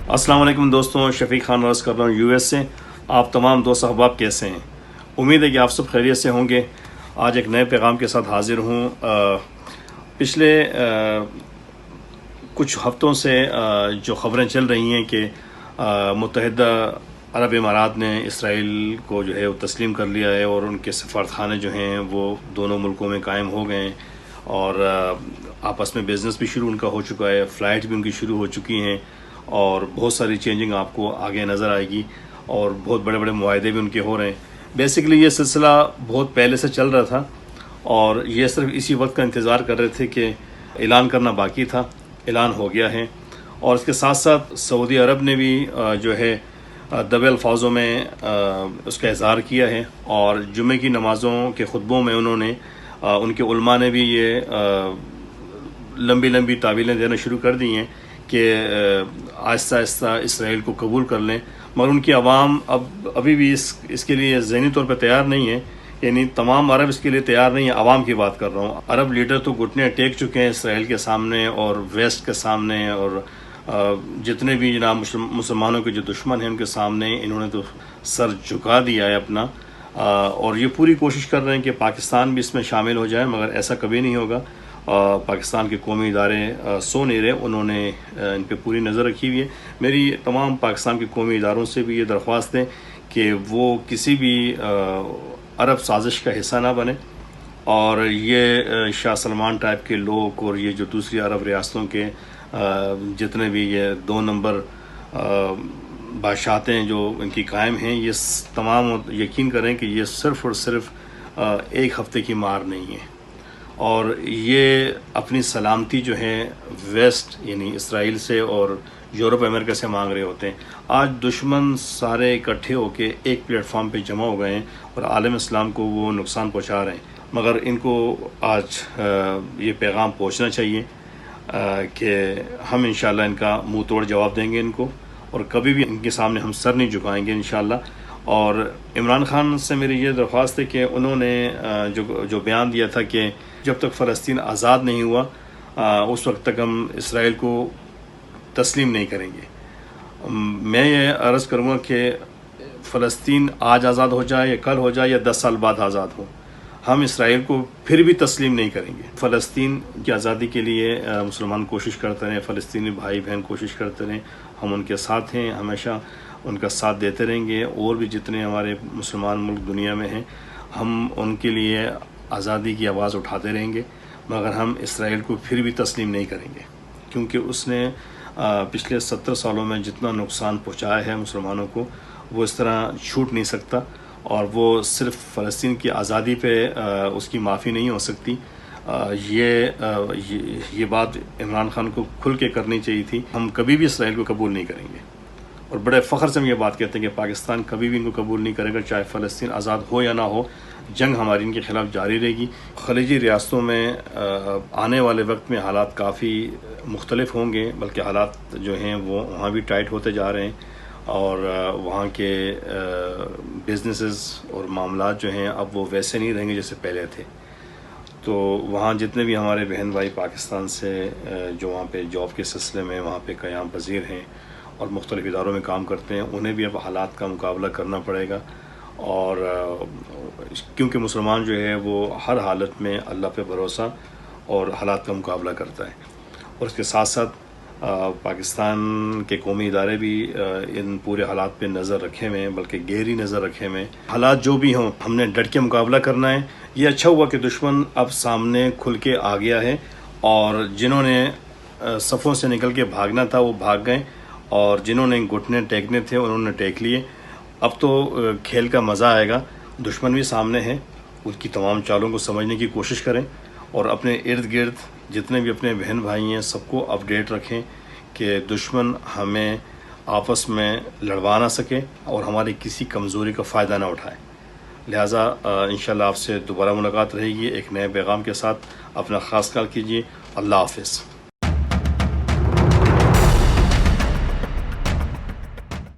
अस्सलाम वालेकुम दोस्तों, शफीक खान रस कर रहा हूँ यूएस से। आप तमाम दोस्त अहबाब कैसे हैं? उम्मीद है कि आप सब खैरियत से होंगे। आज एक नए पैगाम के साथ हाजिर हूँ। पिछले कुछ हफ्तों से जो ख़बरें चल रही हैं कि मुत्तहिदा अरब इमारात ने इसराइल को जो है वो तस्लीम कर लिया है और उनके सफारतखाने जो हैं वो दोनों मुल्कों में कायम हो गए हैं और आपस में बिज़नेस भी शुरू उनका हो चुका है, फ़्लाइट भी उनकी शुरू हो चुकी हैं और बहुत सारी चेंजिंग आपको आगे नज़र आएगी और बहुत बड़े बड़े मुआहदे भी उनके हो रहे हैं। बेसिकली ये सिलसिला बहुत पहले से चल रहा था और ये सिर्फ इसी वक्त का इंतज़ार कर रहे थे कि ऐलान करना बाकी था। ऐलान हो गया है और इसके साथ साथ सऊदी अरब ने भी जो है दबे अल्फाजों में उसका इज़हार किया है और जुमे की नमाज़ों के खुतबों में उन्होंने उनके उलमा ने भी ये लंबी लंबी तावीलें देना शुरू कर दी हैं कि आहिस्ता आहिस्ता इसराइल को कबूल कर लें, मगर उनकी आवाम अभी भी इसके लिए ज़हनी तौर पर तैयार नहीं है। यानी तमाम अरब इसके लिए तैयार नहीं है। आवाम की बात कर रहा हूँ। अरब लीडर तो घुटने टेक चुके हैं इसराइल के सामने और वेस्ट के सामने और जितने भी जनाब मुसलमानों के जो दुश्मन हैं उनके सामने इन्होंने तो सर झुका दिया है अपना और ये पूरी कोशिश कर रहे हैं कि पाकिस्तान भी इसमें शामिल हो जाए, मगर ऐसा कभी नहीं होगा। पाकिस्तान के कौमी इदारे सो नहीं रहे, उन्होंने इन पर पूरी नज़र रखी हुई है। मेरी तमाम पाकिस्तान के कौमी इदारों से भी ये दरख्वास्त है कि वो किसी भी अरब साजिश का हिस्सा ना बने और ये शाह सलमान टाइप के लोग और ये जो दूसरी अरब रियासतों के जितने भी ये 2 नंबर बादशाहतें जो इनकी कायम हैं, ये तमाम यकीन करें कि ये सिर्फ़ और सिर्फ एक हफ़्ते की मार नहीं है और ये अपनी सलामती जो है वेस्ट यानी इसराइल से और यूरोप अमेरिका से मांग रहे होते हैं। आज दुश्मन सारे इकट्ठे होकर एक प्लेटफॉर्म पे जमा हो गए हैं और आलम इस्लाम को वो नुकसान पहुंचा रहे हैं, मगर इनको आज ये पैगाम पहुंचना चाहिए कि हम इंशाल्लाह इनका मुंह तोड़ जवाब देंगे इनको और कभी भी इनके सामने हम सर नहीं झुकाएंगे इंशाल्लाह। और इमरान खान से मेरी ये दरख्वास्त है कि उन्होंने जो बयान दिया था कि जब तक फ़लस्तीन आज़ाद नहीं हुआ उस वक्त तक हम इसराइल को तस्लीम नहीं करेंगे। मैं ये अर्ज़ करूँगा कि फ़लस्तीन आज आज़ाद हो जाए या कल हो जाए या 10 साल बाद आज़ाद हो, हम इसराइल को फिर भी तस्लीम नहीं करेंगे। फ़लस्तीन की आज़ादी के लिए मुसलमान कोशिश करते रहें, फ़लस्तीनी भाई बहन कोशिश करते रहें, हम उनके साथ हैं, हमेशा उनका साथ देते रहेंगे। और भी जितने हमारे मुसलमान मुल्क दुनिया में हैं, हम उनके लिए आज़ादी की आवाज़ उठाते रहेंगे, मगर हम इसराइल को फिर भी तस्लीम नहीं करेंगे, क्योंकि उसने पिछले 70 सालों में जितना नुकसान पहुँचाया है मुसलमानों को वो इस तरह छूट नहीं सकता और वो सिर्फ़ फ़लस्तीन की आज़ादी पे उसकी माफ़ी नहीं हो सकती। ये बात इमरान खान को खुल के करनी चाहिए थी। हम कभी भी इसराइल को कबूल नहीं करेंगे और बड़े फ़ख्र से हम ये बात कहते हैं कि पाकिस्तान कभी भी इनको कबूल नहीं करेगा, चाहे फ़लस्तीन आज़ाद हो या ना हो। जंग हमारी इनके ख़िलाफ़ जारी रहेगी। ख़लीजी रियासतों में आने वाले वक्त में हालात काफ़ी मुख्तलिफ होंगे, बल्कि हालात जो हैं वो वहाँ भी टाइट होते जा रहे हैं और वहाँ के बिजनेसेस और मामलात जो हैं अब वो वैसे नहीं रहेंगे जैसे पहले थे। तो वहाँ जितने भी हमारे बहन भाई पाकिस्तान से जो वहाँ पे जॉब के सिलसिले में वहाँ पे क़याम पज़ीर हैं और मुख्तलिफ़ इदारों में काम करते हैं, उन्हें भी अब हालात का मुकाबला करना पड़ेगा। और क्योंकि मुसलमान जो है वो हर हालत में अल्लाह पे भरोसा और हालात का मुकाबला करता है और इसके साथ साथ पाकिस्तान के कौमी इदारे भी इन पूरे हालात पे नज़र रखे हुए हैं, बल्कि गहरी नज़र रखे हुए हैं। हालात जो भी हों हमने डट के मुकाबला करना है। ये अच्छा हुआ कि दुश्मन अब सामने खुल के आ गया है और जिन्होंने सफ़ों से निकल के भागना था वो भाग गए और जिन्होंने घुटने टेकने थे उन्होंने टेक लिए। अब तो खेल का मज़ा आएगा। दुश्मन भी सामने है, उसकी तमाम चालों को समझने की कोशिश करें और अपने इर्द गिर्द जितने भी अपने बहन भाई हैं सबको अपडेट रखें कि दुश्मन हमें आपस में लड़वा ना सके और हमारी किसी कमज़ोरी का फ़ायदा ना उठाए। लिहाजा इंशाल्लाह आपसे दोबारा मुलाकात रहेगी एक नए पैगाम के साथ। अपना ख़ास ख्याल कीजिए। अल्लाह हाफ़िज़।